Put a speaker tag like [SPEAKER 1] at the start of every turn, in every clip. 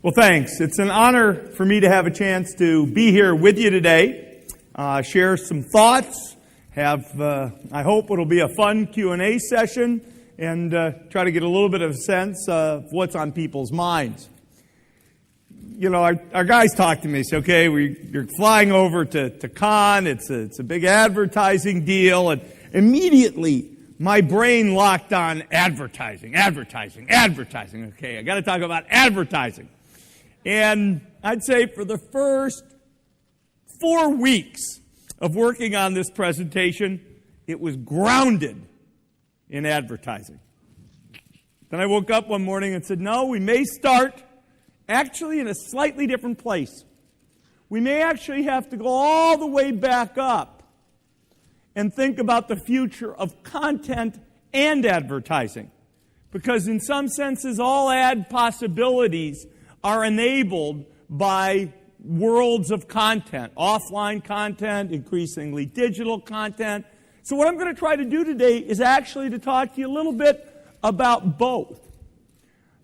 [SPEAKER 1] Well, thanks. It's an honor for me to have a chance to be here with you today, share some thoughts, I hope it'll be a fun Q&A session, and try to get a little bit of a sense of what's on people's minds. You know, our guys talk to me, say, okay, you're flying over to Cannes, it's a big advertising deal, and immediately my brain locked on advertising. Okay, I got to talk about advertising. And I'd say for the first 4 weeks of working on this presentation, it was grounded in advertising. Then I woke up one morning and said, no, we may start actually in a slightly different place. We may actually have to go all the way back up and think about the future of content and advertising. Because in some senses, all ad possibilities are enabled by worlds of content, offline content, increasingly digital content. So what I'm going to try to do today is actually to talk to you a little bit about both.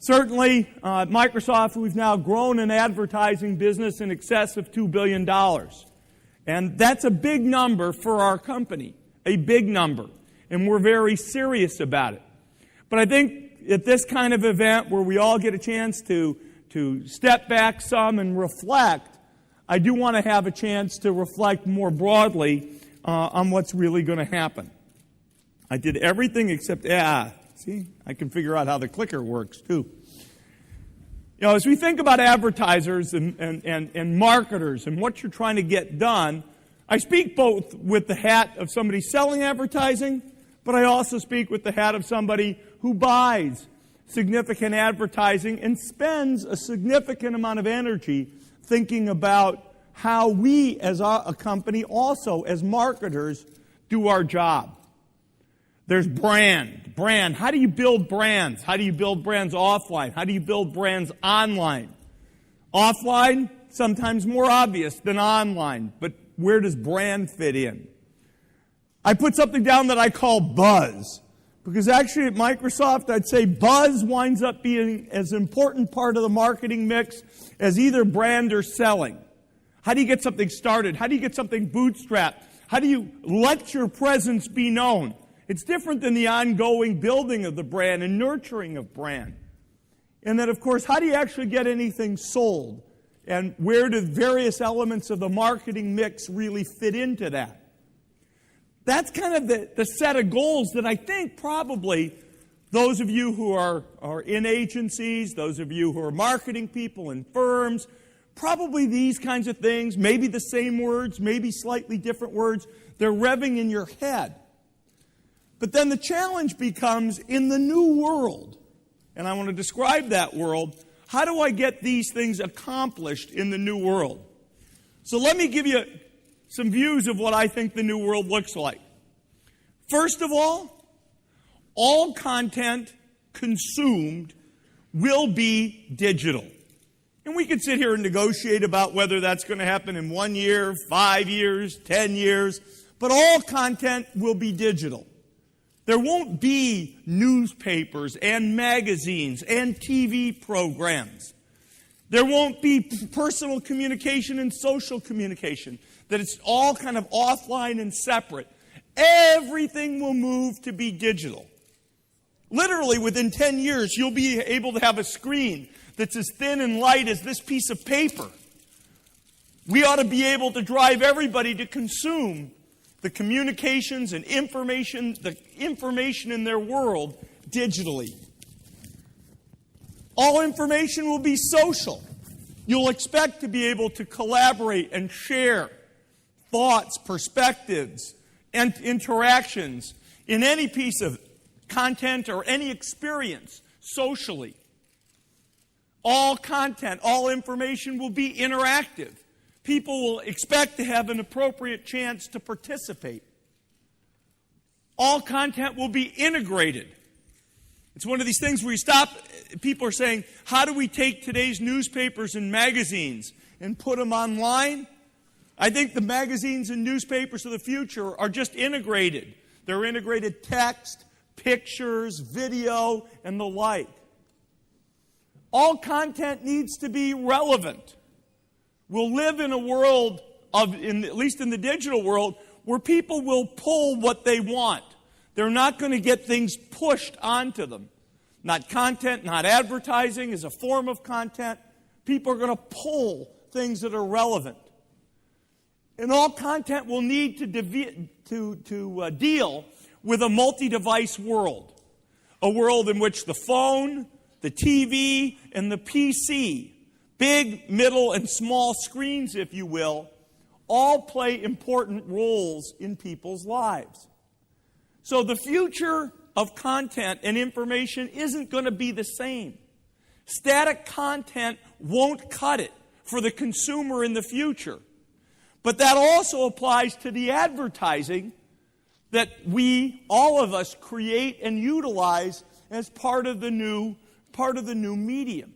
[SPEAKER 1] Certainly, at Microsoft, we've now grown an advertising business in excess of $2 billion. And that's a big number for our company, a big number. And we're very serious about it. But I think at this kind of event where we all get a chance to step back some and reflect, I do want to have a chance to reflect more broadly on what's really going to happen. I did everything except, see, I can figure out how the clicker works too. You know, as we think about advertisers and marketers and what you're trying to get done, I speak both with the hat of somebody selling advertising, but I also speak with the hat of somebody who buys significant advertising and spends a significant amount of energy thinking about how we as a company also as marketers do our job. There's brand. How do you build brands? How do you build brands offline? How do you build brands online? Offline, sometimes more obvious than online, but where does brand fit in? I put something down that I call buzz. Because actually at Microsoft, I'd say buzz winds up being as important part of the marketing mix as either brand or selling. How do you get something started? How do you get something bootstrapped? How do you let your presence be known? It's different than the ongoing building of the brand and nurturing of brand. And then, of course, how do you actually get anything sold? And where do various elements of the marketing mix really fit into that? That's kind of the set of goals that I think probably those of you who are in agencies, those of you who are marketing people in firms, probably these kinds of things, maybe the same words, maybe slightly different words, they're revving in your head. But then the challenge becomes in the new world, and I want to describe that world, how do I get these things accomplished in the new world? So let me give you some views of what I think the new world looks like. First of all content consumed will be digital. And we could sit here and negotiate about whether that's going to happen in 1 year, 5 years, 10 years, but all content will be digital. There won't be newspapers and magazines and TV programs. There won't be personal communication and social communication. That it's all kind of offline and separate. Everything will move to be digital. Literally, within 10 years, you'll be able to have a screen that's as thin and light as this piece of paper. We ought to be able to drive everybody to consume the communications and information, the information in their world digitally. All information will be social. You'll expect to be able to collaborate and share thoughts, perspectives, and interactions in any piece of content or any experience socially. All content, all information will be interactive. People will expect to have an appropriate chance to participate. All content will be integrated. It's one of these things where you stop, people are saying, how do we take today's newspapers and magazines and put them online? I think the magazines and newspapers of the future are just integrated. They're integrated text, pictures, video, and the like. All content needs to be relevant. We'll live in a world at least in the digital world, where people will pull what they want. They're not going to get things pushed onto them. Not content, not advertising is a form of content. People are going to pull things that are relevant. And all content will need to deal with a multi-device world. A world in which the phone, the TV, and the PC, big, middle, and small screens, if you will, all play important roles in people's lives. So the future of content and information isn't going to be the same. Static content won't cut it for the consumer in the future. But that also applies to the advertising that we, all of us, create and utilize as part of the new medium.